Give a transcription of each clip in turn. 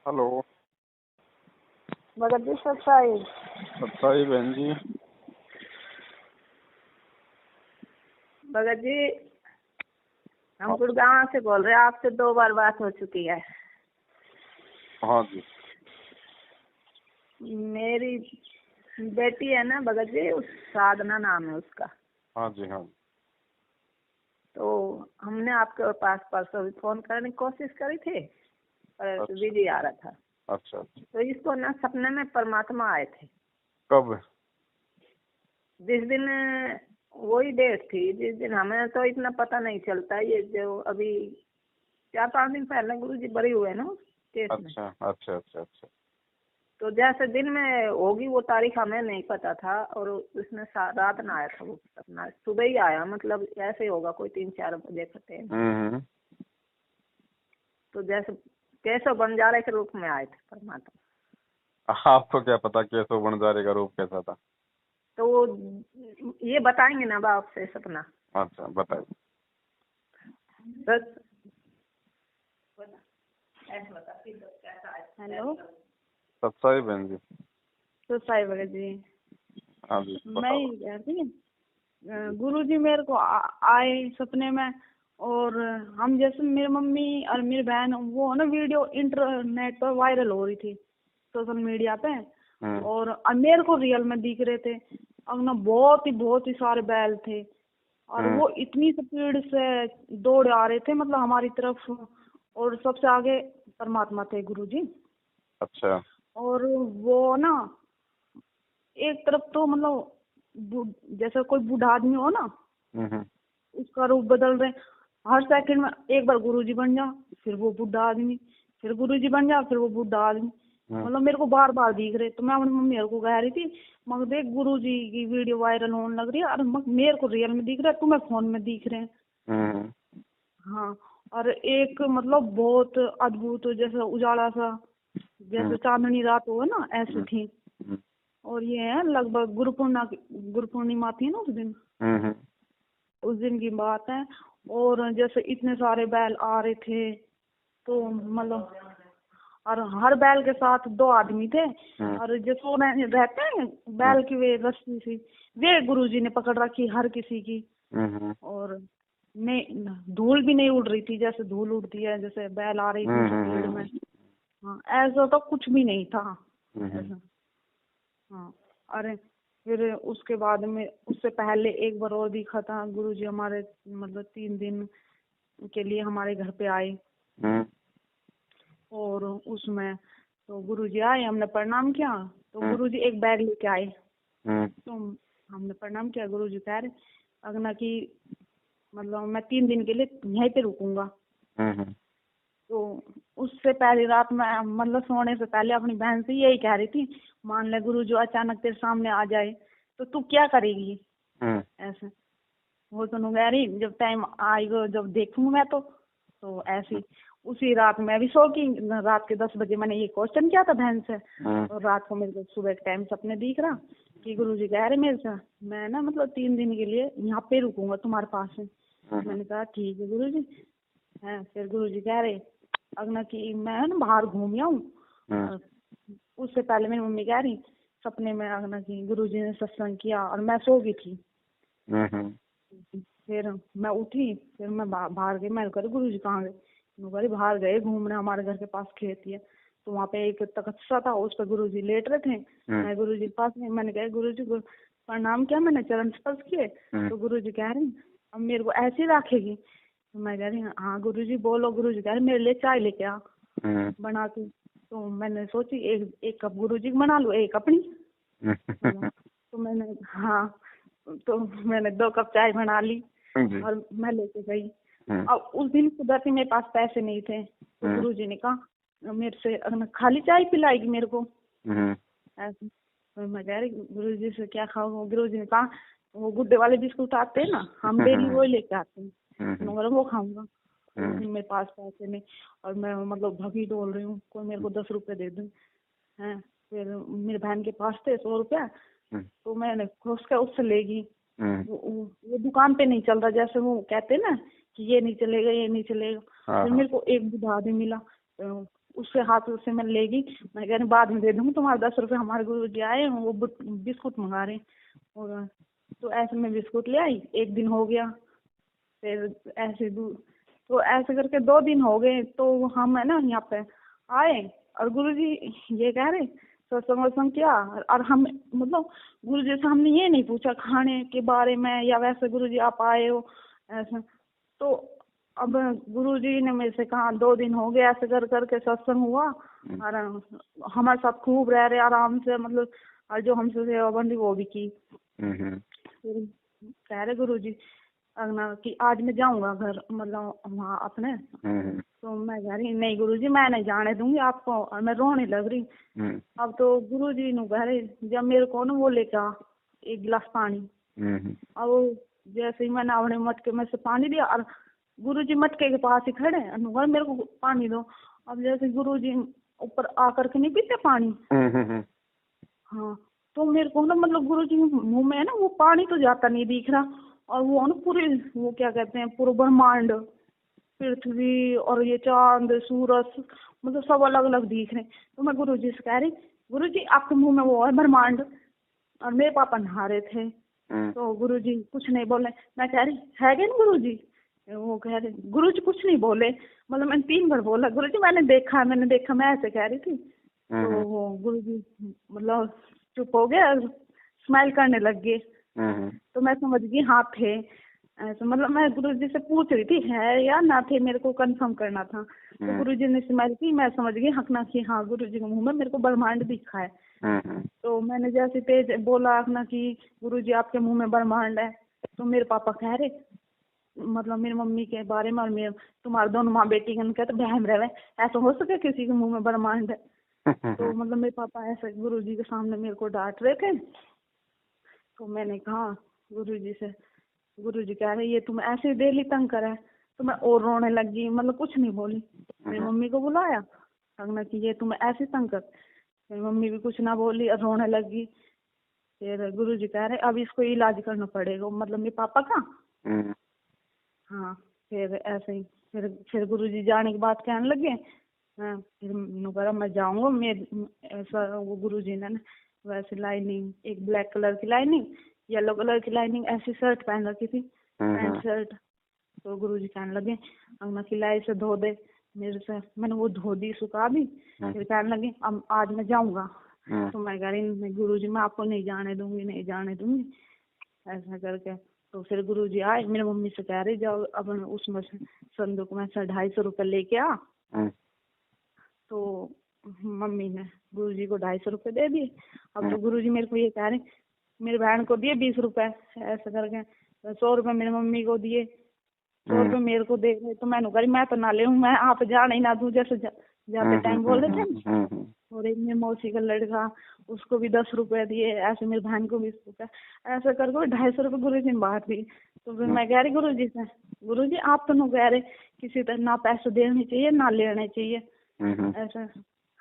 Hello. Bhagat ji सत्साई बहन जी। भगत जी, हम गुड़गांव से बोल रहे हैं। आपसे 2 बार बात हो चुकी है। हाँ जी। मेरी बेटी है ना भगत जी, उस साधना नाम है उसका। हाँ जी। हाँ। तो हमने आपके पास परसों भी फोन करने की कोशिश करी थी, पर अच्छा। बिजी आ रहा था। अच्छा। तो इसको ना सपने में परमात्मा आए थे। कब? जिस दिन वही डेट थी जिस दिन, हमें तो इतना पता नहीं चलता। ये जो अभी 4-5 दिन पहले गुरु जी बरी हुए ना केस में। अच्छा अच्छा अच्छा अच्छा। तो जैसे दिन में होगी वो तारीख हमें नहीं पता था, और उसमें रात ना आया था वो सपना, सुबह ही आया। मतलब ऐसे ही होगा कोई 3-4 बजे का टाइम। तो जैसे केशव बंजारे के रूप में आए थे परमात्मा। आपको क्या पता केशव बंजारे का रूप कैसा था? तो वो ये बताएंगे ना बाप से सपना। अच्छा, बताइए। हेलो सत्साई बहन जी। तो साई भगत जी, हाँ जी, मैं ही कह रही गुरु जी मेरे को आए सपने में। और हम जैसे मेरी मम्मी और मेरी बहन, वो ना वीडियो इंटरनेट पर वायरल हो रही थी सोशल मीडिया पे। और मेरे को रियल में दिख रहे थे। अब ना बहुत ही सारे बैल थे, और वो इतनी स्पीड से दौड़ आ रहे थे, मतलब हमारी तरफ। और सबसे आगे परमात्मा थे गुरु जी। अच्छा। और वो ना एक तरफ तो मतलब जैसे कोई बूढ़ा आदमी हो ना, उसका रूप बदल रहे। हर सेकंड में एक बार गुरुजी बन जा, फिर वो बूढ़ा आदमी, फिर गुरुजी बन जा, फिर वो बूढ़ा आदमी। मतलब मेरे को बार बार दिख रहे। तो मैं अपनी मम्मी को कह रही थी, मगर देख गुरुजी की वीडियो वायरल होने लग रही है, और मेरे को रियल में दिख रहा है, तुम्हें फोन में दिख रहे हैं। हाँ। और एक मतलब बहुत अद्भुत, जैसे उजाला सा, जैसे चांदनी रात हो ना, ऐसी थी। और ये है लगभग गुरु पूर्णिमा थी ना उस दिन की बात है। और जैसे इतने सारे बैल आ रहे थे, तो मतलब, और हर बैल के साथ 2 आदमी थे। और जो सोने रहते हैं बैल की वे रस्सी सी, वे गुरुजी ने पकड़ रखी हर किसी की। और नहीं, धूल भी नहीं उड़ रही थी जैसे धूल उड़ती है, जैसे बैल आ रही थी स्पीड में। हाँ, ऐसा तो कुछ भी नहीं था ऐसा। हाँ। अरे फिर उसके बाद में, उससे पहले एक बार और दिखा था गुरुजी हमारे, मतलब 3 दिन के लिए हमारे घर पे आए। और उसमें तो गुरुजी आए, हमने प्रणाम किया। तो गुरुजी एक बैग लेके आए। तो हमने प्रणाम किया। गुरुजी कह रहे अगना की, मतलब मैं 3 दिन के लिए यहीं पे रुकूंगा। तो उससे पहली रात में, मतलब सोने से पहले अपनी बहन से यही कह रही थी, मान ले गुरुजी अचानक तेरे सामने आ जाए तो तू क्या करेगी? ऐसे वो तो कह रही, जब टाइम आएगा जब देखूंगा मैं तो ऐसी। उसी रात मैं भी सो की, रात के 10 बजे मैंने ये क्वेश्चन किया था बहन से। और रात को मेरे को सुबह के टाइम सपने दिख रहा कि गुरुजी कह रहे मेरे से, मैं ना मतलब 3 दिन के लिए यहाँ पे रुकूंगा तुम्हारे पास में। मैंने कहा ठीक है गुरुजी। है फिर गुरुजी कह रहे अगना की मैं ना बाहर घूम आऊं। उससे पहले मेरी मम्मी कह रही सपने में अगना की गुरुजी ने सत्संग किया और मैं सो गई थी। फिर मैं उठी, फिर मैं बाहर गई। मैं कह गुरुजी कहाँ गए? मैं बाहर गए घूमने, हमारे घर के पास खेती है। तो वहाँ पे एक तख्ता था, उस पर गुरुजी लेट रहे थे। मैं गुरुजी के पास में, मैंने कहा गुरुजी को प्रणाम किया, मैंने चरण स्पर्श किए। तो गुरुजी कह रहे अब मेरे को ऐसे ही रखेगी? तो मैं कह रही हाँ गुरुजी बोलो। गुरुजी कह रहे मेरे लिए चाय लेके आ बना के। तो मैंने सोची एक कप गुरुजी की बना लूं, एक अपनी। तो मैंने, हाँ, तो मैंने 2 कप चाय बना ली और मैं लेके गई। अब उस दिन सुबह से मेरे पास पैसे नहीं थे। तो गुरुजी ने कहा मेरे से खाली चाय पिलाएगी मेरे को ऐसे। तो मैं कह रही गुरुजी से क्या खाऊं? गुरुजी ने कहा वो गुड्डे वाले बिस्कुट आते हैं ना, हम डेली वो लेके आते हैं, वो खाऊंगा। उस दिन मेरे पास पैसे नहीं, और मैं मतलब भगी डोल रही हूँ, कोई मेरे को 10 रुपए दे दूं। है फिर मेरे बहन के पास थे 100 रुपया। तो मैंने उससे लेगी। वो दुकान पे नहीं चल रहा, जैसे वो कहते ना कि ये नहीं चलेगा ये नहीं चलेगा। फिर मेरे को एक बूढ़ा आदमी मिला, उससे हाथ उससे मैं लेगी, मैं कह रही बाद में दे दूंगी, तुम्हारे 10 रुपए हमारे गुरुजी आए हैं, वो बिस्कुट मंगा रहे हैं। और तो ऐसे में बिस्कुट ले आई, एक दिन हो गया, फिर ऐसे तो ऐसे करके 2 दिन हो गए। तो हम है ना यहाँ पे आए और गुरुजी ये कह रहे सत्संग वत्संग किया, और हम मतलब गुरुजी से हमने ये नहीं पूछा खाने के बारे में या वैसे गुरुजी आप आए हो ऐसा। तो अब गुरुजी ने मेरे से कहा 2 दिन हो गए ऐसे कर करके सत्संग हुआ, और हमारे साथ खूब रह रहे आराम से, मतलब और जो हमसे सेवा बंदी वो भी की। फिर कह रहे गुरुजी अगना कि आज मैं जाऊंगा घर, मतलब वहाँ अपने। तो मैं कह रही नहीं गुरुजी मैं नहीं जाने दूंगी आपको, और मैं रोने लग रही। अब तो गुरुजी नु कह रहे जब मेरे को ना वो लेके आ 1 गिलास पानी। अब जैसे ही मैंने अपने मटके में से पानी दिया, और गुरुजी मटके के पास ही खड़े हैं, अनुगर मेरे को पानी दो। अब जैसे गुरुजी ऊपर आकर के नहीं पीते पानी, हाँ, तो मेरे को ना मतलब गुरुजी के मुंह में है ना वो पानी तो जाता नहीं दिख रहा, और वो ना पूरे वो क्या कहते हैं पूरा ब्रह्मांड, पृथ्वी और ये चांद सूरज मतलब सब अलग अलग दिख रहे हैं। तो मैं गुरुजी से कह रही गुरुजी आपके मुंह में वो है ब्रह्मांड, और मेरे पापा नहा रहे थे। तो गुरुजी कुछ नहीं बोले। मैं कह रही है क्या गुरुजी, वो कह रहे गुरुजी कुछ नहीं बोले, मतलब मैंने 3 बार बोला गुरुजी मैंने देखा मैं ऐसे कह रही थी। तो वो गुरुजी मतलब चुप हो गए, स्माइल करने लग गए। तो मैं समझ गई हाँ थे ऐसा, मतलब मैं गुरुजी से पूछ रही थी है या ना थे, मेरे को कंफर्म करना था। तो गुरुजी ने स्माइल की, मैं समझ गई हकना कि हाँ गुरुजी के मुंह में मेरे को ब्रह्मांड दिखा है। तो मैंने जैसे तेज बोला हकना कि गुरुजी आपके मुंह में ब्रह्मांड है, तो मेरे पापा कह रहे मतलब मेरी मम्मी के बारे में और मेरे तुम्हारे दोनों माँ बेटी के कहते बहम रहे ऐसा हो सके किसी के मुंह में ब्रह्मांड है। तो मतलब मेरे पापा ऐसे गुरुजी के सामने मेरे को डांट रहे थे। तो मैंने कहा गुरुजी से, गुरुजी कह रहे ये तुम ऐसे ही डेली तंग करा है। तो मैं और रोने लगी, मतलब कुछ नहीं बोली। मेरी मम्मी को बुलाया, कहना कि ये तुम ऐसे तंग कर। मेरी मम्मी भी कुछ ना बोली और रोने लगी। फिर गुरुजी कह रहे अब इसको इलाज करना पड़ेगा, मतलब मेरे पापा का। हाँ, फिर ऐसे ही फिर गुरुजी जाने के बाद कहने लगे हाँ, फिर नुकरा मैं जाऊंगा। मैं ऐसा वो गुरुजी ने वैसे लाइनिंग एक ब्लैक कलर की लाइनिंग, येलो कलर की लाइनिंग ऐसी शर्ट पहन रखी थी, पैंट शर्ट। तो गुरुजी कहने लगे अंगना खिलाई से धो दे मेरे से। मैंने वो धो दी सुखा दी। फिर कहने लगे अब आज मैं जाऊंगा। तो मैं कह रही गुरुजी मैं आपको नहीं जाने दूंगी ऐसा करके। तो फिर गुरुजी आए, मेरी मम्मी से कह रही जाओ अब उसमें से संदूक में से 250 रुपए लेके आ। तो मम्मी ने गुरुजी को 250 रुपए दे दिए। अब तो गुरुजी मेरे को ये कह रहे मेरी बहन को दिए 20 रुपए ऐसा करके, 100 रुपए मेरी मम्मी को दिए, 100 रुपए मेरे को दे रहे। तो मैंने कहा मैं तो ना ले मैं आप जाने ही ना दूं, जैसे जाते टाइम बोले थे। और एक मेरी मौसी का लड़का उसको भी 10 रुपए दिए, ऐसे मेरी बहन को 20 रुपए, ऐसा करके 250 रुपए गुरुजी ने बांट दी। तो फिर मैं कह रही गुरुजी से गुरुजी आप तो नहीं कह रहे किसी तरह ना पैसे देने चाहिए ना लेने चाहिए ऐसा।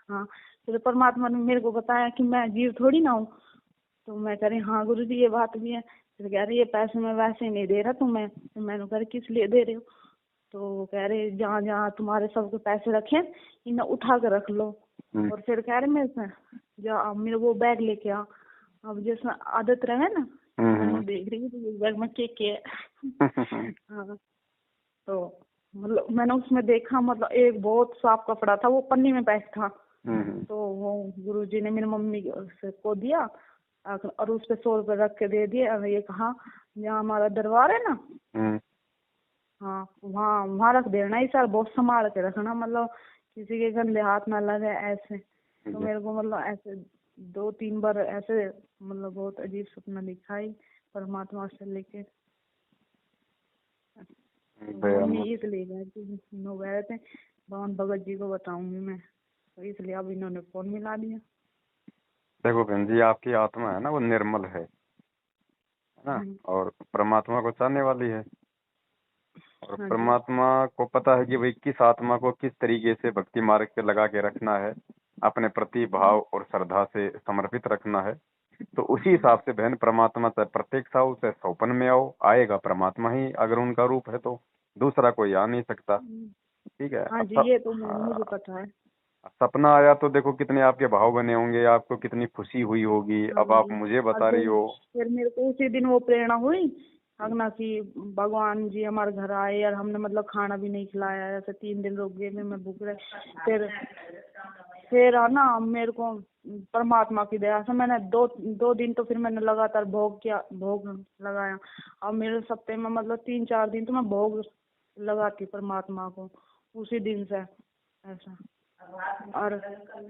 हाँ, फिर परमात्मा ने मेरे को बताया कि मैं जीव थोड़ी ना हूँ। तो मैं कह रही हाँ गुरुजी ये बात भी है। फिर कह रही ये पैसे मैं वैसे ही नहीं दे रहा तुम्हें। तो मैंने कह रही किस लिए दे रहे हो। तो वो कह रहे जहाँ जहाँ तुम्हारे सबके पैसे रखे इन्हें उठा कर रख लो। और फिर कह रहे मेरे से जा मेरे वो बैग लेके आ। अब जैसे आदत रहे ना, मैं देख रही हूँ तो बैग में के है। हाँ, तो मतलब मैंने उसमें देखा मतलब एक बहुत साफ कपड़ा था, वो पन्नी में पैक था। तो वो गुरुजी ने मेरी मम्मी को दिया और उस पे 100 रुपए रख के दे दिए। और ये कहा जहाँ हमारा दरबार है ना, हाँ वहाँ रख देना ही सर, बहुत संभाल के रखना, मतलब किसी के गंदे हाथ ना लगे ऐसे। तो मेरे को मतलब ऐसे 2-3 बार ऐसे मतलब बहुत अजीब सपना दिखाई परमात्मा से लेके। मम्मी इसलिए गए थे भगवान भगत जी को बताऊंगी मैं, तो इसलिए अब इन्होंने फोन मिला दिया। देखो बहन जी आपकी आत्मा है ना वो निर्मल है ना, और परमात्मा को चाहने वाली है। और परमात्मा को पता है कि भाई किस आत्मा को किस तरीके से भक्ति मार्ग पे लगा के रखना है, अपने प्रति भाव और श्रद्धा से समर्पित रखना है। तो उसी हिसाब से बहन परमात्मा से प्रत्येक साहु से सौपन में आओ, आएगा परमात्मा ही, अगर उनका रूप है तो दूसरा कोई आ नहीं सकता। ठीक है। हाँ जी, ये तो मुझे पता है। सपना आया तो देखो कितने आपके भाव बने होंगे, आपको कितनी खुशी हुई होगी। हाँ अब आप जी। मुझे और बता रही हो। फिर मेरे को उसी दिन वो प्रेरणा हुई अगना कि भगवान जी हमारे घर आए और हमने मतलब खाना भी नहीं खिलाया, ऐसे 3 दिन रुक गए मैं भूख रहे। फिर है ना मेरे को परमात्मा की दया से मैंने दो दो दिन तो फिर मैंने लगातार भोग लगाया। और मेरे सप्ताह में मतलब 3-4 दिन तो मैं भोग लगाती परमात्मा को उसी दिन से ऐसा। और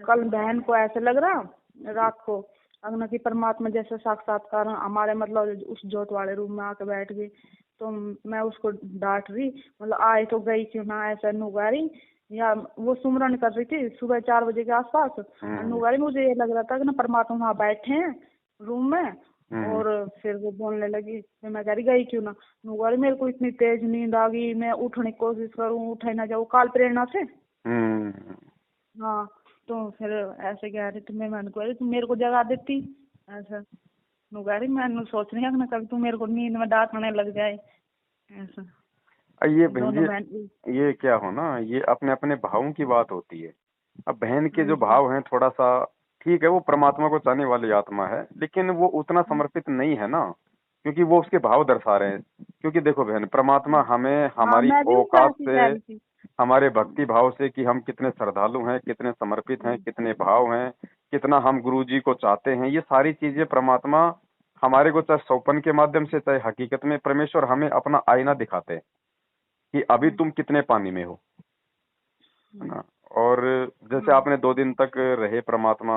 कल बहन को ऐसे लग रहा रात को अगना की परमात्मा जैसे साक्षात्कार हमारे मतलब उस जोत वाले रूम में आके बैठ गई। तो मैं उसको डांट रही मतलब आए तो गई क्यों ना ऐसा नुगारी, या वो सुमरन कर रही थी सुबह 4 बजे के आसपास। नुगारी मुझे ये लग रहा था कि ना परमात्मा वहाँ बैठे हैं रूम में। और फिर वो बोलने लगी फिर मैं कह रही गई क्यों ना। नुगारी मेरे को इतनी तेज नींद आ गई, मैं उठने की कोशिश करूँ उठे ना जाऊँ काल प्रेरणा से। हाँ तो फिर ऐसे कह रही थी मैंने कह रही तुम मेरे को जगा देती ऐसा। नुगारी मैं सोच रही हूँ ना कभी तू मेरे को नींद में डांटने लग जाए ऐसा। ये बहन दोनों बहन। जी, ये क्या हो ना, ये अपने अपने भावों की बात होती है। अब बहन के हाँ जो जी। भाव हैं थोड़ा सा ठीक है, वो परमात्मा को चाहने वाली आत्मा है, लेकिन वो उतना समर्पित नहीं है ना, क्योंकि वो उसके भाव दर्शा रहे हैं। क्योंकि देखो बहन, परमात्मा हमें हाँ हमारी मैं भी उसको औकात ऐसे ही से, कह रही थी। हमारे भक्ति भाव से कि हम कितने श्रद्धालु हैं, कितने समर्पित हैं, कितने भाव हैं, कितना हम गुरु जी को चाहते हैं, ये सारी चीजें परमात्मा हमारे को चाहे सौपन के माध्यम से चाहे हकीकत में परमेश्वर हमें अपना आईना दिखाते हैं कि अभी तुम कितने पानी में हो, है ना। और जैसे हाँ आपने 2 दिन तक रहे परमात्मा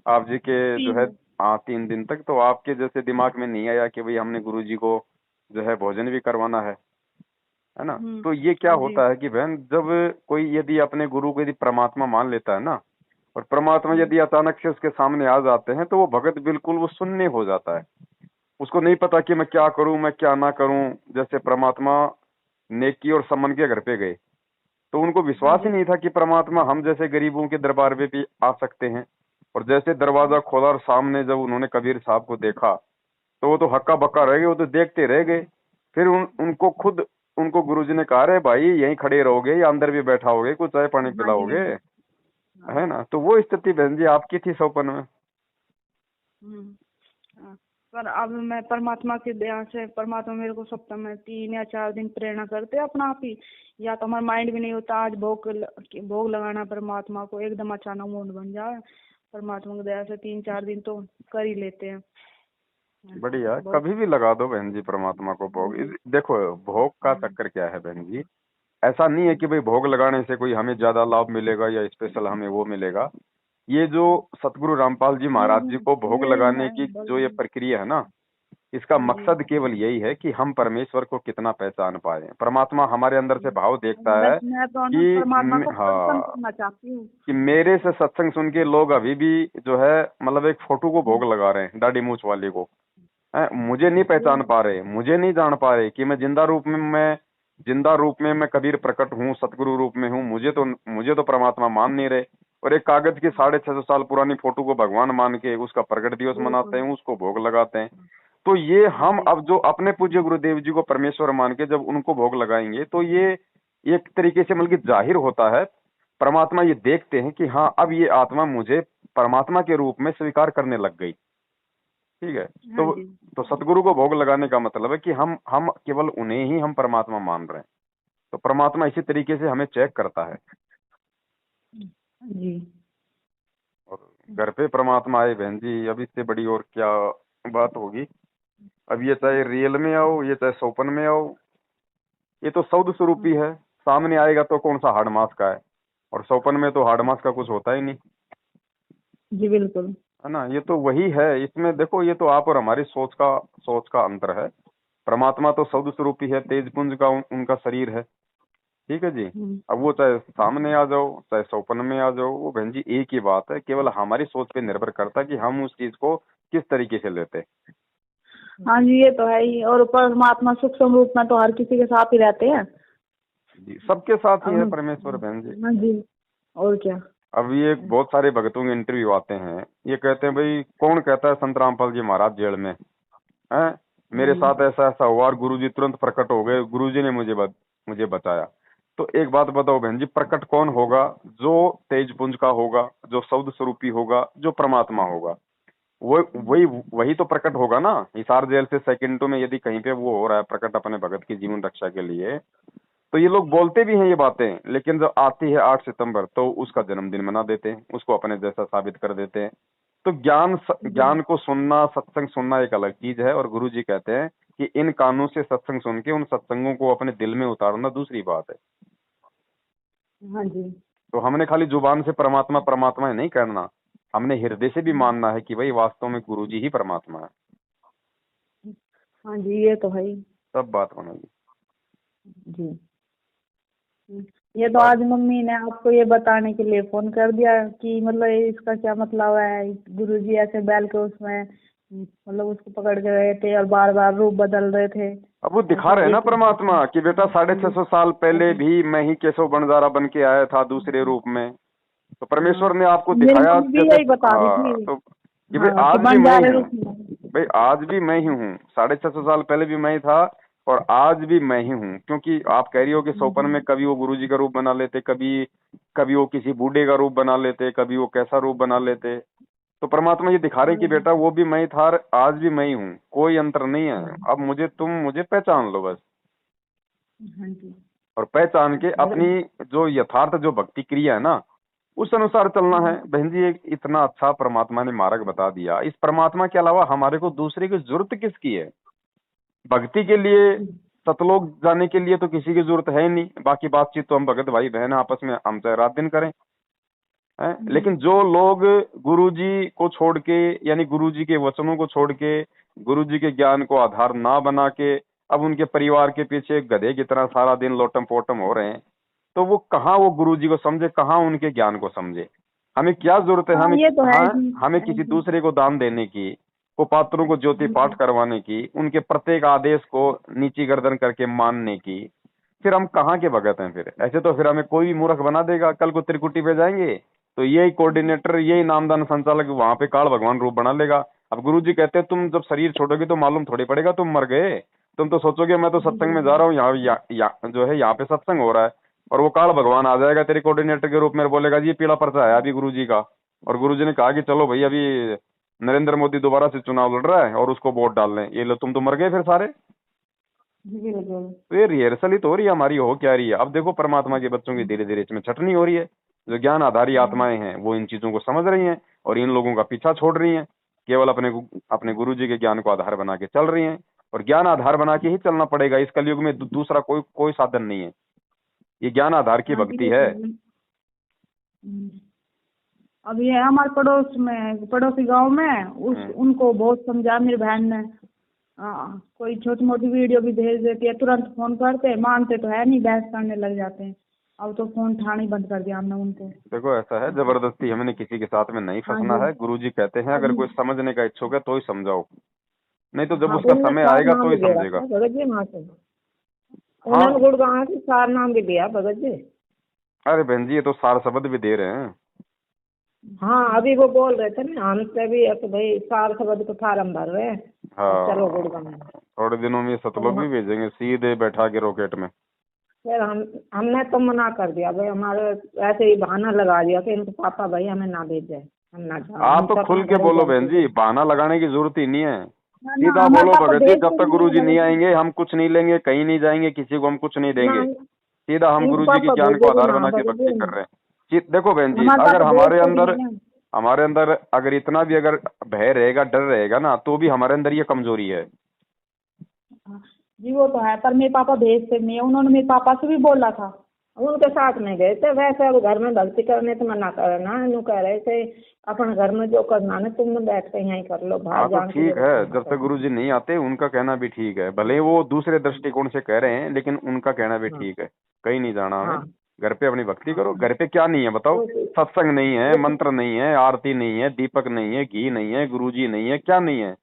आप जी के जो है, 3 दिन। हाँ 3 दिन तक, तो आपके जैसे दिमाग में नहीं आया कि भाई हमने गुरु जी को जो है भोजन भी करवाना है ना। तो ये क्या हाँ जी। होता है कि बहन, जब कोई यदि अपने गुरु को यदि परमात्मा मान लेता है ना, और परमात्मा यदि अचानक से उसके सामने आ जाते हैं, तो वो भगत बिल्कुल वो शून्य हो जाता है। उसको नहीं पता कि मैं क्या करूं, मैं क्या ना करूं। जैसे परमात्मा नेकी और समन के घर पे गए, तो उनको हाँ विश्वास ही जी। नहीं था कि परमात्मा हम जैसे गरीबों के दरबार में भी आ सकते हैं। और जैसे दरवाजा खोला और सामने जब उन्होंने कबीर साहब को देखा, तो वो तो हक्का बक्का रह गए, वो तो देखते रह गए। फिर उनको खुद उनको गुरुजी ने कहा, रे भाई यहीं खड़े रहोगे या अंदर भी बैठा होगे, कुछ चाय पानी हाँ जी। पिलाओगे, हाँ जी। हाँ। है ना। तो वो स्थिति बहन जी आपकी थी सौपन में। हाँ। पर अब मैं परमात्मा के दया से परमात्मा मेरे को सप्ताह में 3 या 4 दिन प्रेरणा करते अपना आप ही। या तो हमारा माइंड भी नहीं होता आज भोग लगाना परमात्मा को, एकदम अचानक मूड बन जाए। परमात्मा की दया से 3-4 दिन तो कर ही लेते हैं बढ़िया, बहुत। कभी भी लगा दो बहन जी परमात्मा को भोग। जी। देखो भोग का चक्कर क्या है बहन जी, ऐसा नहीं है कि भाई भोग लगाने से कोई हमें ज्यादा लाभ मिलेगा या स्पेशल हमें वो मिलेगा। ये जो सतगुरु रामपाल जी ये महाराज जी को भोग ये लगाने है की जो ये बस। प्रक्रिया है ना, इसका हाँ जी। मकसद केवल यही है कि हम परमेश्वर को कितना पहचान पाए। परमात्मा हमारे अंदर से भाव देखता बस है मैं तो ना कि परमात्मा को प्रसन्न हाँ, करना चाहती हूँ। कि मेरे से सत्संग सुन के लोग अभी भी जो है मतलब एक फोटो को भोग लगा रहे हैं, दाढ़ी मूछ वाले को। मुझे नहीं पहचान पा रहे, मुझे नहीं जान पा रहे कि मैं जिंदा रूप में मैं कबीर प्रकट हूँ, सतगुरु रूप में हूँ। मुझे तो परमात्मा मान नहीं रहे। और एक कागज की 650 साल पुरानी फोटो को भगवान मान के उसका प्रकट दिवस मनाते बिल्कुल। हैं, उसको भोग लगाते हैं। तो ये हाँ हम जी। अब जो अपने पूज्य गुरुदेव जी को परमेश्वर मान के जब उनको भोग लगाएंगे, तो ये एक तरीके से मतलब कि जाहिर होता है। परमात्मा ये देखते हैं कि हाँ अब ये आत्मा मुझे परमात्मा के रूप में स्वीकार करने लग गई। ठीक है। हाँ तो जी। तो सतगुरु को भोग लगाने का मतलब है कि हम केवल उन्हें ही हम परमात्मा मान रहे हैं। तो परमात्मा इसी तरीके से हमें चेक करता है। जी। और घर पे परमात्मा आए बहन जी, अब इससे बड़ी और क्या बात होगी। अब ये चाहे रियल में आओ, ये चाहे सौपन में आओ, ये तो सौद स्वरूप ही है। सामने आएगा तो कौन सा हाड़ मास का है, और सौपन में तो हाड़ मास का कुछ होता ही नहीं, जी बिल्कुल। है ना। ये तो वही है। इसमें देखो, ये तो आप और हमारी सोच का अंतर है। परमात्मा तो सौद स्वरूप ही है, तेज पुंज का उनका शरीर है। ठीक है जी। अब वो चाहे सामने आ जाओ चाहे सौपन में आ जाओ, वो बहन जी एक ही बात है। केवल हमारी सोच पे निर्भर करता है कि हम उस चीज को किस तरीके से लेते हैं। हाँ जी ये तो है ही। और परमात्मा सूक्ष्म रूप में तो हर किसी के साथ ही रहते हैं। जी, सबके साथ ही है अब परमेश्वर बहन जी। हाँ जी। और क्या। अब ये बहुत सारे भगतों के इंटरव्यू आते हैं, ये कहते हैं भाई कौन कहता है संत रामपाल जी महाराज जेल में है, मेरे साथ ऐसा ऐसा हुआ और गुरुजी तुरंत प्रकट हो गए, गुरुजी ने मुझे बचाया। तो एक बात बताओ बहन जी, प्रकट कौन होगा? जो तेज पुंज का होगा, जो शब्द स्वरूपी होगा, जो परमात्मा होगा, वो वही वही तो प्रकट होगा ना। हिसार जेल से सेकंडों में यदि कहीं पे वो हो रहा है प्रकट अपने भगत की जीवन रक्षा के लिए, तो ये लोग बोलते भी हैं ये बातें, लेकिन जब आती है 8 सितंबर तो उसका जन्मदिन मना देते हैं, उसको अपने जैसा साबित कर देते हैं। तो ज्ञान को सुनना, सत्संग सुनना एक अलग चीज है, और गुरु जी कहते हैं कि इन कानों से सत्संग सुन के उन सत्संगों को अपने दिल में उतारना दूसरी बात है। हाँ जी। तो हमने खाली जुबान से परमात्मा परमात्मा ही नहीं कहना, हमने हृदय से भी मानना है कि भाई वास्तव में गुरु जी ही परमात्मा है। हाँ जी, ये तो है ही। तब बात बनेगी जी। ये तो आज मम्मी ने आपको ये बताने के लिए फोन कर दिया कि मतलब इसका क्या मतलब है, गुरुजी ऐसे बैल के उसमें मतलब उसको पकड़ के रहे थे और बार बार रूप बदल रहे थे। अब वो दिखा रहे हैं ना परमात्मा कि बेटा 650 साल पहले भी मैं ही केशव बंजारा बन के आया था दूसरे रूप में। तो परमेश्वर ने आपको मेरी दिखाया मम्मी भी यही बता रही थी। तो कि भाई हाँ, आज कि भी मैं बंजारे ही हूँ, रूप में। भाई आज भी मैं ही हूँ, 650 साल पहले भी मैं ही था और आज भी मैं ही हूँ। क्योंकि आप कह रही हो कि सोपन में कभी वो गुरुजी का रूप बना लेते, कभी कभी वो किसी बूढ़े का रूप बना लेते, कभी वो कैसा रूप बना लेते। तो परमात्मा ये दिखा रहे कि बेटा वो भी मैं ही था और आज भी मैं ही हूँ, कोई अंतर नहीं है। अब मुझे पहचान लो बस। हाँ जी। और पहचान के अपनी जो यथार्थ जो भक्ति क्रिया है ना, उस अनुसार चलना है। बहन जी एक इतना अच्छा परमात्मा ने मार्ग बता दिया, इस परमात्मा के अलावा हमारे को दूसरे की जरूरत किसकी है? भक्ति के लिए, सतलोक जाने के लिए तो किसी की जरूरत है ही नहीं। बाकी बातचीत तो हम भगत भाई बहन आपस में हम चाहे रात दिन करें हैं। लेकिन जो लोग गुरुजी को छोड़ के, यानी गुरुजी के वचनों को छोड़ के, गुरुजी के ज्ञान को आधार ना बना के अब उनके परिवार के पीछे गधे की तरह सारा दिन लोटम पोटम हो रहे हैं, तो वो कहाँ वो गुरुजी को समझे, कहाँ उनके ज्ञान को समझे? हमें क्या जरूरत है? हाँ, हमें ये तो है हाँ, जी। हमें किसी दूसरे को दान देने की, को पात्रों को ज्योति पाठ करवाने की, उनके प्रत्येक आदेश को नीची गर्दन करके मानने की, फिर हम कहाँ के भगत हैं? फिर ऐसे तो फिर हमें कोई भी मूर्ख बना देगा। कल को त्रिकुटी पे जाएंगे तो यही कोऑर्डिनेटर, यही नामदान संचालक वहां पे काल भगवान रूप बना लेगा। अब गुरुजी कहते हैं तुम जब शरीर छोड़ोगे तो मालूम थोड़ी पड़ेगा तुम मर गए। तुम तो सोचोगे मैं तो सत्संग में जा रहा हूँ, जो है यहाँ पे सत्संग हो रहा है, और वो काल भगवान आ जाएगा तेरे कोऑर्डिनेटर के रूप में, बोलेगा जी ये पीला पर्चा है अभी गुरुजी का, और गुरुजी ने कहा कि चलो भाई अभी नरेंद्र मोदी दोबारा से चुनाव लड़ रहा है और उसको वोट डाल लें, ये लो तुम तो मर गए फिर सारे। तो ये रिहर्सल ही तो हो रही है हमारी, हो क्या रही है? अब देखो परमात्मा के बच्चों की धीरे धीरे इसमें छटनी हो रही है। जो ज्ञान आधारी आत्माएं हैं वो इन चीजों को समझ रही हैं और इन लोगों का पीछा छोड़ रही हैं, केवल अपने गुरु जी के ज्ञान को आधार बना के चल रही हैं। और ज्ञान आधार बना के ही चलना पड़ेगा, इस कलयुग में दूसरा कोई साधन नहीं है। ये ज्ञान आधार की भक्ति है। अभी है हमारे पड़ोस में, पड़ोसी गांव में उनको बहुत समझा मेरी बहन ने। कोई छोटी मोटी वीडियो भी भेज देती है, तुरंत फोन करते, मानते तो है नहीं, बहस करने लग जाते हैं। अब तो फोन उठाना ही बंद कर दिया हमने उनको। देखो ऐसा है, जबरदस्ती हमने किसी के साथ में नहीं फंसना है। गुरुजी कहते हैं अगर कोई समझने का इच्छुक है तो ही समझाओ, नहीं तो जब उसका समय आएगा तो ही समझेगा। भगत जी वहाँ से उन्होंने गुड़गांव से सार नाम भी दिया भगत जी। अरे बहन जी ये तो सार शब्द भी दे रहे हैं। हाँ, अभी वो बोल रहे थे ना हमसे भी कि भाई सार शब्द को फार्म भर रहे हैं। हाँ चलो गुड़गांव में थोड़े दिनों में सतलोक भी भेजेंगे सीधे बैठा के रॉकेट में। फिर हमने तो मना कर दिया भाई, हमारे ऐसे ही बहाना लगा दिया कि इनके पापा भाई हमें ना भेजे, हम ना जाओ। आप तो खुल के बोलो बहन जी, बहाना लगाने की जरूरत ही नहीं है। सीधा बोलो भगत जी जब तक गुरुजी नहीं आएंगे हम कुछ नहीं लेंगे, कहीं नहीं जाएंगे, किसी को हम कुछ नहीं देंगे। सीधा हम गुरुजी के ज्ञान को आधार बना के भक्ति कर रहे हैं। देखो बहन जी अगर हमारे अंदर अगर इतना भी अगर भय रहेगा, डर रहेगा ना, तो भी हमारे अंदर ये कमजोरी है जी। वो तो है, पर मेरे पापा भेजते नहीं है। उन्होंने मेरे पापा से भी बोला था, उनके साथ नहीं गए थे। वैसे अब घर में भक्ति करने तो मना करना, नु कह रहे थे अपने घर में जो करना है तुम बैठ के यहीं कर लो, बाहर तो ठीक है, जब तक गुरुजी नहीं आते उनका कहना भी ठीक है, भले वो दूसरे दृष्टिकोण से कह रहे हैं लेकिन उनका कहना भी ठीक है। कहीं नहीं जाना हमें, घर पे अपनी भक्ति करो। घर पे क्या नहीं है बताओ? सत्संग नहीं है, मंत्र नहीं है, आरती नहीं है, दीपक नहीं है, घी नहीं है, गुरुजी नहीं है, क्या नहीं है?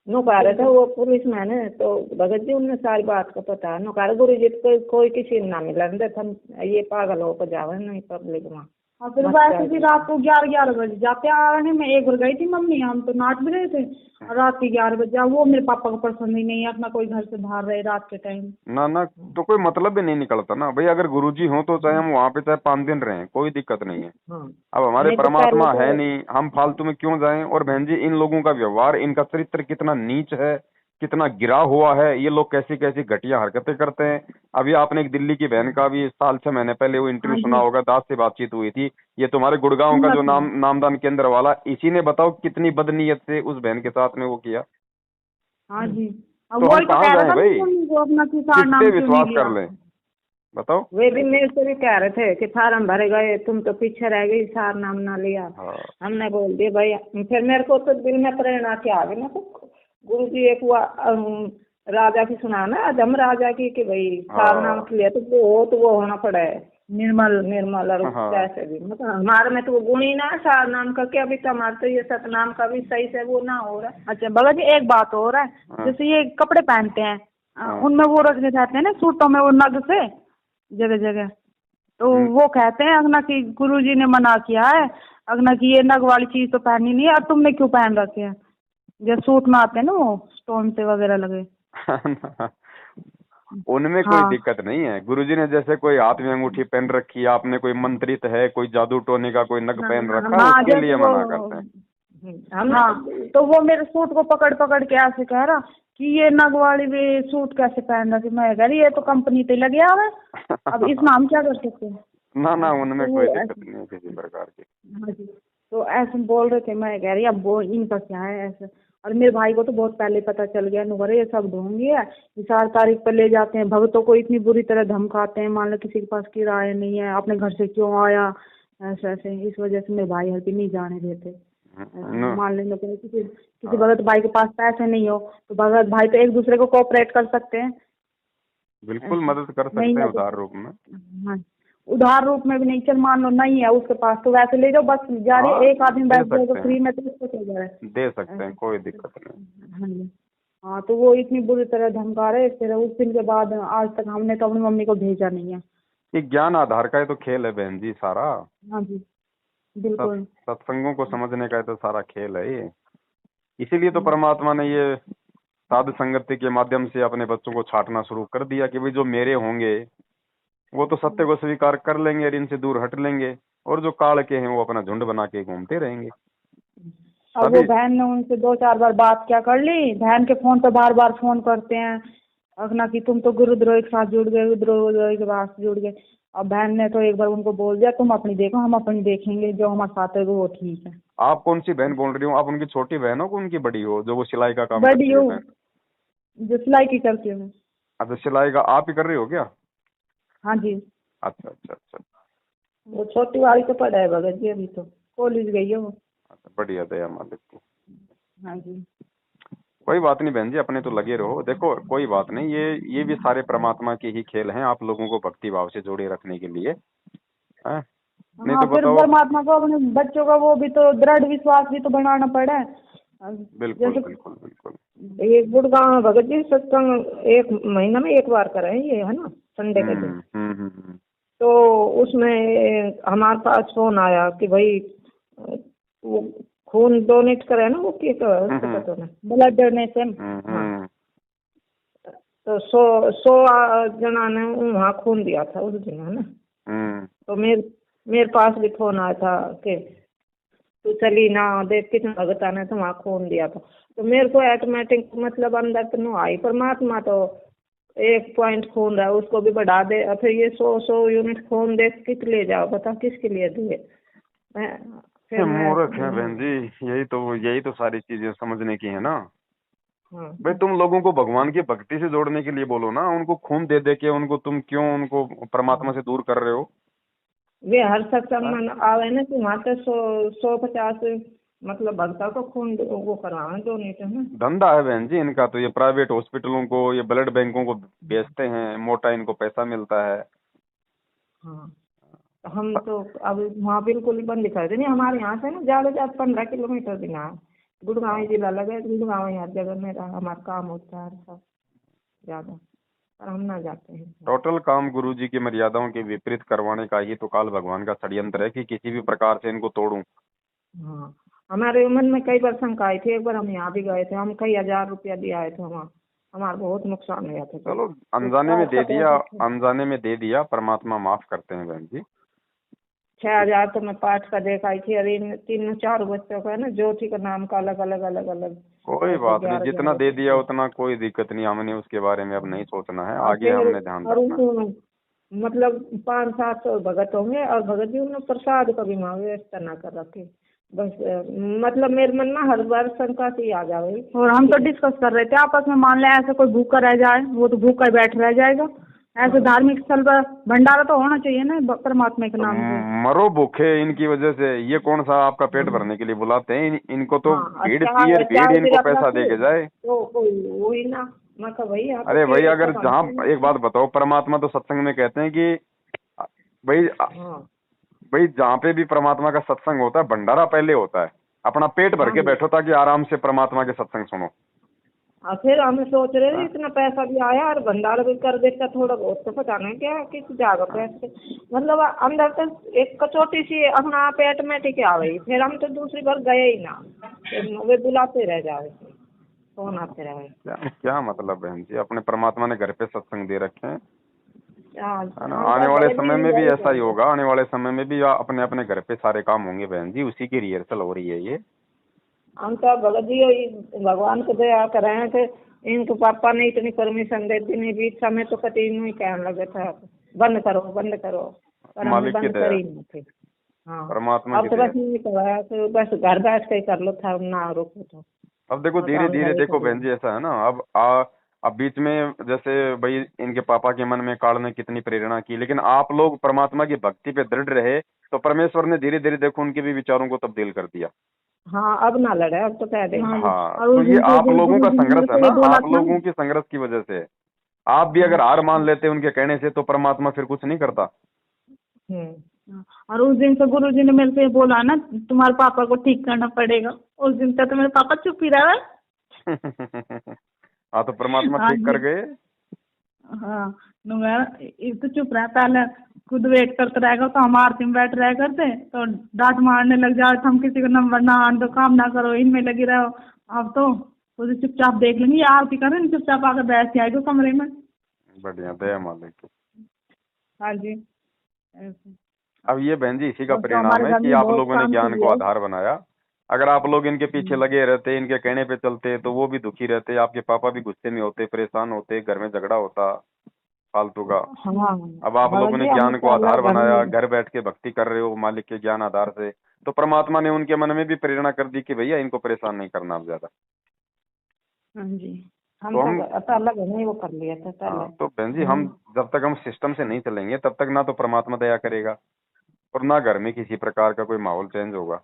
नो कह रहे थे वो पुलिस मैन है तो भगत जी उन्हें सारी बात का पता है। नो कह रहे गुरु जी कोई किसी ना मिलन दे, हम ये पागल होकर जावे नहीं पब्लिक में। और फिर वैसे भी रात को 11 बजे जाते आने में। एक बार गई थी मम्मी, हम तो नाच भी रहे थे, और रात के 11 बजे वो मेरे पापा को पसंद ही नहीं है अपना कोई घर से बाहर रहे रात के टाइम। ना ना, तो कोई मतलब भी नहीं निकलता ना भाई। अगर गुरुजी हो तो चाहे हम वहाँ पे चाहे 5 दिन रहें, कोई दिक्कत नहीं है। अब हमारे नहीं तो परमात्मा पहले है तो नहीं, हम फालतू में क्यों जाएं। और बहन जी, इन लोगों का व्यवहार, इनका चरित्र कितना नीच है, कितना गिरा हुआ है। ये लोग कैसी कैसी घटिया हरकतें करते हैं। अभी आपने एक दिल्ली की बहन का भी साल 6 महीने पहले वो इंटरव्यू हाँ सुना जी, होगा, दास से बातचीत हुई थी। ये तुम्हारे गुड़गांव का सुना जो था। नामदान केंद्र वाला, इसी ने बताओ कितनी बदनीयत से उस बहन के साथ में वो किया। हाँ जी, अब तो हम वही तो कहाँ कह रहा जाएं था भाई, मम्मी को अपना किसान किस पे नाम क्यों नहीं विश्वास लिया। कर लें, बताओ। वे भी मेरे से भी कह रहे थे कि फार्म भरे गए, तुम तो पीछे रह गई, सार नाम ना लिया। हाँ हमने बोल दिया भाई। फिर मेरे को तो दिल में प्रेरणा क्या आ गई ना, तो गुरु जी एक हुआ राजा की सुना ना, अधम राजा की, कि भाई सार नाम के लिए तो वो होना पड़ा है निर्मल निर्मल। और हाँ। कैसे भी मतलब हमारे में तो वो गुण ही ना है सार नाम का, क्या भी हमारे तो ये सतनाम का भी सही से वो ना हो रहा है। अच्छा भगत जी, एक बात और है, हाँ। जैसे ये कपड़े पहनते हैं, हाँ। उनमें वो रखने चाहते हैं ना सूटों में वो नग से जगह जगह, तो वो कहते हैं अगना कि गुरुजी ने मना किया है, अगना कि ये नग वाली चीज तो पहननी नहीं है, और तुमने क्यों पहन रखे हैं। जो सूट में आते हैं ना वो स्टोन से वगैरह लगे। उनमें कोई हाँ दिक्कत नहीं है। गुरुजी ने जैसे कोई हाथ में अंगूठी पहन रखी है, आपने कोई मंत्रित है, कोई जादू टोने का कोई नग पहन रखा है, हाँ, उसके जैसे लिए वो मना करते हैं। हाँ, तो वो मेरे सूट को पकड़ पकड़ के ऐसे कह रहा कि ये नग वाली भी सूट कैसे पहन रखी। मैं कह रही ये तो कंपनी पे लगे हुआ है, अब इसमें हम क्या कर सकते हैं। ना ना, उनमें तो कोई वो दिक्कत ऐसे, नहीं है किसी प्रकार की। हाँ जी, तो ऐसे बोल रहे थे। मैं कह रही अब वो इनका क्या है ऐसे। और मेरे भाई को तो बहुत पहले पता चल गया, नुकरे ये सब ढोंगी है, 4 तारीख पर ले जाते हैं भक्तों को, इतनी बुरी तरह धमकाते हैं, मान लो किसी के पास किराया नहीं है, अपने घर से क्यों आया, ऐसे ऐसे। इस वजह से मेरे भाई हल्की नहीं जाने देते। मान लेना किसी भगत भाई के पास पैसे नहीं हो तो भगत भाई तो एक दूसरे को कोऑपरेट कर सकते हैं। बिल्कुल मदद कर सकते नहीं हैं है उधार रूप में। हाँ, उधार रूप में भी नहीं। चल मान लो नहीं है उसके पास तो वैसे ले जाओ, बस जा रहे हाँ, एक आदमी दे बैठ सकते जाएगा हैं, फ्री में तो उसको क्या जा रहा है। दे सकते हैं, कोई दिक्कत नहीं। हाँ जी, हाँ, तो वो इतनी बुरी तरह धमका रहे। फिर उस दिन के बाद आज तक हमने तो अपनी मम्मी को भेजा नहीं है। ये ज्ञान आधार का ही तो खेल है बहन जी सारा। हाँ जी, बिल्कुल। सत्संगों को समझने का ही तो सारा खेल है ये। इसीलिए तो परमात्मा ने ये साधु संगति के माध्यम से अपने बच्चों को छांटना शुरू कर दिया कि भाई जो मेरे होंगे वो तो सत्य को स्वीकार कर लेंगे और इनसे दूर हट लेंगे, और जो काल के हैं वो अपना झुंड बना के घूमते रहेंगे। अब वो बहन ने उनसे 2-4 बार बात क्या कर ली, बहन के फोन पे बार बार फोन करते हैं अगना कि तुम तो गुरुद्रोही के साथ जुड़ गए, गुरुद्रोही के साथ जुड़ गए। अब बहन ने तो एक बार उनको बोल दिया तुम अपनी देखो, हम अपनी देखेंगे, जो हमारे साथ है वो ठीक है। आप कौन सी बहन बोल रही हो? आप उनकी छोटी बहन हो कि उनकी बड़ी हो, जो वो सिलाई का काम बड़ी करती है हूँ, बहन? जो सिलाई की करती हूँ। अच्छा, सिलाई का आप ही कर रही हो क्या? हाँ जी, अच्छा अच्छा अच्छा। वो छोटी वाली तो पढ़ा है भगत जी, अभी तो कॉलेज गई है वो। अच्छा, बढ़िया, दया मालिक की। हाँ जी, कोई बात नहीं बहन जी, अपने तो लगे रहो। देखो कोई बात नहीं, ये भी सारे परमात्मा के ही खेल हैं, आप लोगों को भक्ति भाव से जोड़े रखने के लिए हैं? नहीं हाँ, तो फिर बताओ। परमात्मा को अपने बच्चों का वो भी तो दृढ़ विश्वास भी तो बनाना पड़ा है। बिल्कुल जैसे बिल्कुल बिल्कुल। एक गुड़गांव में भगत जी सत्संग 1 महीना में 1 बार करें, ये है ना संडे के दिन। तो उसमें हमारे पास फोन आया कि भाई वो खून डोनेट करे ना, वो क्या उसको पता ना, ब्लड डोनेशन। हाँ, तो 100 जना ने वहाँ खून दिया था उस दिन, है ना। तो मेरे पास भी फोन आया था कि तू चली ना देख कितने भगता ने तो वहाँ खून दिया था। तो मेरे को ऑटोमेटिक मतलब अंदर तो नहीं आई, परमात्मा तो 1 पॉइंट खून रहा है उसको भी बढ़ा दे, और फिर ये 100 यूनिट खून दे किस ले जाओ, बता किसके लिए दिए। फिर मूर्ख है बहन जी, यही तो सारी चीजें समझने की है ना। हाँ, भाई तुम लोगों को भगवान की भक्ति से जोड़ने के लिए बोलो ना, उनको खून दे दे के उनको तुम क्यों उनको परमात्मा से दूर कर रहे हो? वे हर सत्संग में आवे ना कि वहाँ तो 150 मतलब भक्ता को खून वो करवाना डोनेट, है ना। धंधा है बहन जी इनका तो, ये प्राइवेट हॉस्पिटलों को, ये ब्लड बैंकों को बेचते हैं, मोटा इनको पैसा मिलता है। हाँ, हम तो अब वहाँ बिल्कुल ही बंद कर देनी। हमारे यहाँ से ना ज्यादा 15 किलोमीटर भी ना है, गुड़गांव जिला लगे, गुड़गांव हर जगह मेरा हमारा काम होता है सब ज्यादा। पर हम ना जाते हैं। टोटल काम गुरुजी की मर्यादाओं के विपरीत करवाने का ये तो काल भगवान का षड्यंत्र है कि किसी भी प्रकार से इनको तोड़ूं। हाँ, हमारे मन में कई बार शंका आई थी। एक बार हम यहाँ भी गए थे, हम कई 1000 रुपया दिए आए थे वहाँ, हमारा बहुत नुकसान हुआ था। चलो अनजाने में दे दिया, अनजाने में दे दिया, परमात्मा माफ करते हैं बहन जी। 6000 तो मैं पाठ का देख आई थी। अरे 3-4 बच्चों का है ना, ज्योति का नाम का अलग अलग अलग अलग। कोई बात नहीं, जितना दे दिया उतना कोई दिक्कत नहीं, हमने उसके बारे में अब नहीं सोचना है, आगे हमने ध्यान रखना है। मतलब 500-700 भगत होंगे और भगत जी उन्होंने प्रसाद कभी मांगे इस तरह कर रखे। बस मतलब मेरे मन में हर बार शंका सी आ जाए। और हम तो डिस्कस कर रहे थे आपस में, मान ले ऐसे कोई भूखा रह जाए, वो तो भूखा ही बैठ रह जाएगा। ऐसे धार्मिक स्थल पर भंडारा तो होना चाहिए ना परमात्मा के नाम से। मरो भूखे इनकी वजह से, ये कौन सा आपका पेट भरने के लिए बुलाते हैं? इनको तो भीड़ चाहिए, भीड़ इनको पैसा दे के जाए। तो वही ना, मैं कहा भाई अरे भाई, अगर जहाँ एक बात बताओ, परमात्मा तो सत्संग में कहते हैं कि भाई जहाँ पे भी परमात्मा का सत्संग होता है, भंडारा पहले होता है। अपना पेट भर के बैठो ताकि आराम से परमात्मा के सत्संग सुनो। फिर हम सोच रहे थे इतना पैसा भी आया और भंडारा भी कर देता थोड़ा बहुत, तो पता नहीं क्या किस जाएगा पैसे। मतलब अंदर तो एक कचौटी सी अपना पेट में टिके आ गई। फिर हम तो दूसरी बार गए ही ना, वे बुलाते रह जाए, फोन आते रहे। क्या मतलब बहन जी, अपने परमात्मा ने घर पे सत्संग दे रखे हैं, है ना? हाँ, आने वाले समय में भी ऐसा ही होगा। आने वाले समय में भी अपने अपने घर पे सारे काम होंगे बहन जी, उसी की रिहर्सल हो रही है ये। हम तो भगत जी भगवान को दया कर रहे हैं कि इनके पापा ने इतनी परमिशन दे दी, नहीं बीच समय तो कति नहीं कहने लगे था बंद करो बंद करो, पर हम बंद कर ही नहीं थे। हाँ, परमात्मा अब तो बस नहीं करवाया, तो बस घर बैठ के कर लो था, ना रोको तो। अब देखो धीरे धीरे, देखो बहन जी ऐसा है ना, अब बीच में जैसे भाई इनके पापा के मन में काल ने कितनी प्रेरणा की, लेकिन आप लोग परमात्मा की भक्ति पे दृढ़ रहे तो परमेश्वर ने धीरे धीरे देखो उनके भी विचारों को तब्दील कर दिया। हाँ, अब ना लड़े, अब तो कह दे। हाँ, तो ये आप लोगों का संघर्ष है ना, आप लोगों की संघर्ष की वजह से। आप भी अगर हार मान लेते उनके कहने से तो परमात्मा फिर कुछ नहीं करता। और उस दिन से गुरु जी ने मेरे से बोला ना, तुम्हारे पापा को ठीक करना पड़ेगा। उस दिन तक तो मेरे पापा चुप ही रहे। हाँ, तो परमात्मा ठीक कर गए। हाँ, तो चुप रहा, पहले खुद वेट करते रहेगा तो हम आरती में बैठ रहे करते, तो डांट मारने लग जाओ, हम किसी को नंबर ना आन दो, काम ना करो, इनमें लगी रहो। अब तो चुपचाप देख लेंगे, आरती करें, चुपचाप आकर बैठ जाएगा कमरे में। बढ़िया, दया मालिक। हाँ जी। अब ये बहन जी इसी का परिणाम है कि आप लोगों ने ज्ञान को आधार बनाया। अगर आप लोग इनके पीछे लगे रहते, इनके कहने पे चलते, तो वो भी दुखी रहते, आपके पापा भी गुस्से में होते, परेशान होते, घर में झगड़ा होता फालतू का। अब आप लोगों ने ज्ञान को आधार बनाया, घर बैठ के भक्ति कर रहे हो मालिक के ज्ञान आधार से, तो परमात्मा ने उनके मन में भी प्रेरणा कर दी कि भैया इनको परेशान नहीं करना अब ज्यादा। हाँ जी, हम तो अलग नहीं वो कर लिया था पहले। तो बहन जी, हम जब तक हम सिस्टम से नहीं चलेंगे तब तक ना तो परमात्मा दया करेगा और ना घर में किसी प्रकार का कोई माहौल चेंज होगा।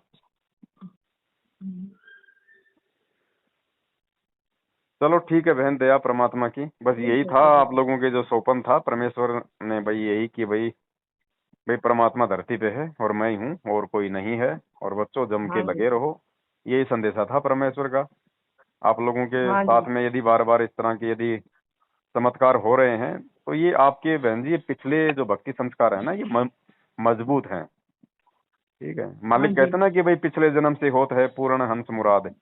चलो ठीक है बहन, दया परमात्मा की। बस यही था आप लोगों के जो सोपन था, परमेश्वर ने भाई यही कि भाई परमात्मा धरती पे है और मैं ही हूँ और कोई नहीं है, और बच्चों जम के लगे रहो। यही संदेशा था परमेश्वर का। आप लोगों के साथ में यदि बार बार इस तरह के यदि चमत्कार हो रहे हैं तो ये आपके बहन जी पिछले जो भक्ति संस्कार है ना, ये मजबूत हैं। ठीक है, मालिक कहते ना कि भाई पिछले जन्म से होत है पूर्ण हंस मुराद।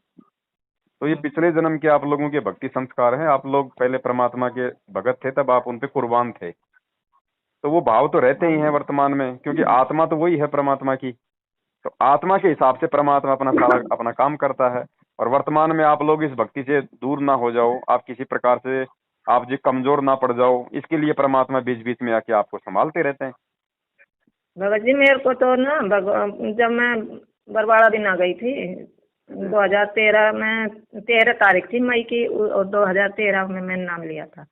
तो ये पिछले जन्म के आप लोगों के भक्ति संस्कार हैं। आप लोग पहले परमात्मा के भगत थे, तब आप उन पे कुर्बान थे, तो वो भाव तो रहते ही हैं वर्तमान में, क्योंकि आत्मा तो वही है परमात्मा की। तो आत्मा के हिसाब से परमात्मा अपना सारा अपना काम करता है। और वर्तमान में आप लोग इस भक्ति से दूर ना हो जाओ, आप किसी प्रकार से आप जी कमजोर ना पड़ जाओ, इसके लिए परमात्मा बीच बीच में आके आपको संभालते रहते हैं। भगत जी मेरे को तो ना जब मैं बरवाड़ा दिन आ गई थी 2013 में, 13 तारीख थी मई की, और 2013 में मैंने नाम लिया था।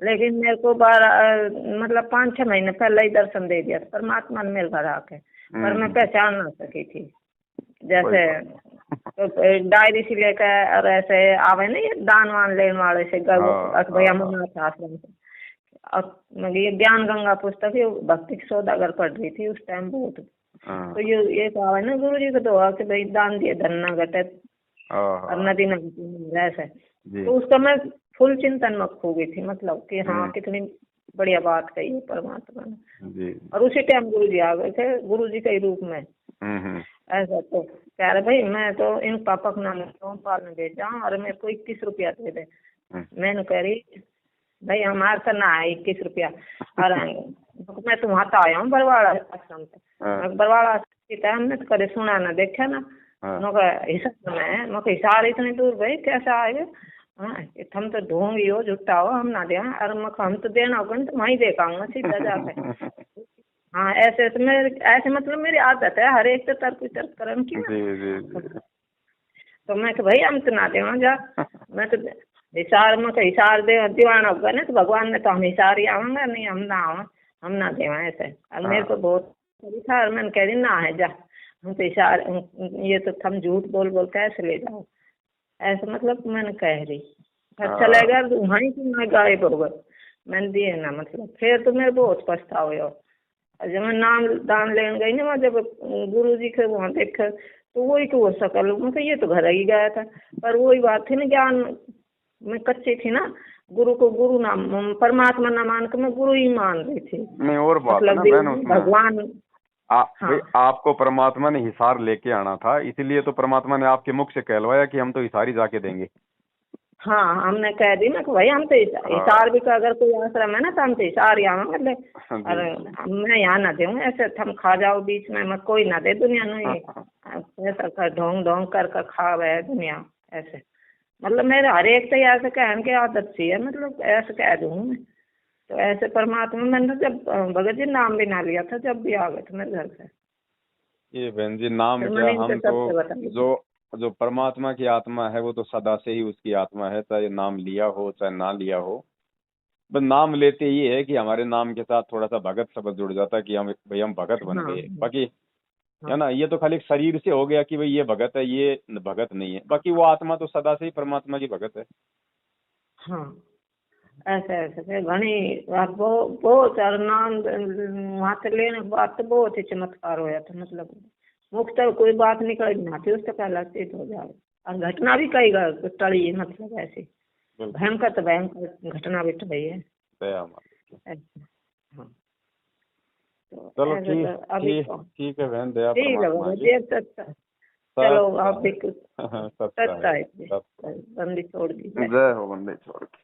लेकिन मेरे को 12 मतलब 5-6 महीने पहले ही दर्शन दे दिया परमात्मा ने मेरे घर आके, पर मैं पहचान ना सकी थी। जैसे तो डायरी से लेकर और ऐसे आवे ना ये दान वान लेने वाले से भैया मनाथ आश्रम से, और ये ज्ञान गंगा पुस्तक भक्ति सौदागर पढ़ रही थी उस टाइम बहुत। तो ये कहा है ना गुरु जी को दुआ कि भाई दान दिए धन न घटे और नदी न ऐसे, तो उसका मैं फुल चिंतन में खो गई थी, मतलब कि हाँ कितनी बढ़िया बात कही परमात्मा ने जी। और उसी टाइम गुरु जी आ गए थे, गुरु जी के रूप में। ऐसा तो कह रहे भाई मैं तो इन पापा का नाम सोमपाल ने भेजा और मेरे को 21 रुपया दे दे। मैंने कह रही भाई हमारे तो ना है 21 रुपया और मैं तो वहाँ तो आया हूँ बरवाड़ा आश्रम से। बरवाड़ा आश्रम के हमने तो कभी सुना ना देखा ना। हिसार में मैं हिसार इतनी दूर भाई कैसा आएगा। हाँ हम तो ढूंढी हो झुट्टा हो हम ना दे और हम तो देना होगा तो वहीं देखाऊंगा सीधा जाके। हाँ ऐसे तो मेरे ऐसे मतलब मेरी आदत है हर एक तो तर्क वितर्क करने की। तो मैं भाई हम तो ना दे जा मैं तो हिसार में हिसार दीवाना होगा ना तो भगवान ने तो हम हिसार ही आवांगा नहीं हम ना आवा हम ना देवा ऐसे। और मेरे को बहुत था मैंने कह दी ना है जा हम तो हिसार ये तो हम झूठ बोल बोल कैसे ले जाओ ऐसे मतलब मैंने कह रही। अच्छा लगेगा तो वहीं से मैं गायब हो गए मैंने दिए ना मतलब फिर तो मेरे बहुत पछतावे हो। जब मैं नाम दान लेने गई ना जब गुरु जी के वहाँ देखे तो वही तो हो सकल मतलब ये तो घर ही गया था पर वही बात थी ना ज्ञान मैं कच्ची थी ना गुरु को गुरु नाम परमात्मा ना मान के मैं गुरु ही मान रही थी। नहीं और बात मतलब है ना भगवान भाई आपको परमात्मा ने हिसार लेके आना था इसीलिए तो परमात्मा ने आपके मुख से कहलवाया कि हम तो हिसार ही जाके देंगे। हाँ हमने कह दी ना कि भाई हम तो हिसार भी का अगर कोई आश्रम है ना तो हम तो हिसार ही आवांगे और मैं यहाँ ना दूँ ऐसे हम खा जाओ बीच में मैं कोई ना दे दुनिया नहीं ऐसा कर ढोंग ढोंग कर खा है दुनिया ऐसे मतलब मेरे हर एक तो ऐसे कहने की आदत सी है मतलब ऐसे कह दूँ मैं तो ऐसे परमात्मा मैंने जब भगत जी नाम भी ना लिया था जब भी आ गए थे मेरे घर से। ये बहन जी नाम क्या हम तो जो परमात्मा की आत्मा है वो तो सदा से ही उसकी आत्मा है चाहे नाम लिया हो चाहे ना लिया हो बस नाम लेते ही है कि हमारे नाम के साथ थोड़ा सा भगत शब्द जुड़ जाता है कि हम भाई हम भगत बन गए। बाकी है ना ये तो खाली शरीर से हो गया कि भाई ये भगत है ये भगत नहीं है बाकी वो आत्मा तो सदा से ही परमात्मा की भगत है। हाँ ऐसे ऐसे फिर घनी बहुत नाम वहाँ से लेने के बाद तो बहुत ही चमत्कार होया था मतलब मुख तो कोई बात निकल ना थी उससे पहला सिद्ध हो जाए और घटना भी कई टली है मतलब ऐसी भयंकर तो भयंकर घटना भी टली है। चलो ठीक है बहन दया चलो आप भी कुछ सच्चा है बंदी छोड़ दी। जय हो बंदी छोड़ दी।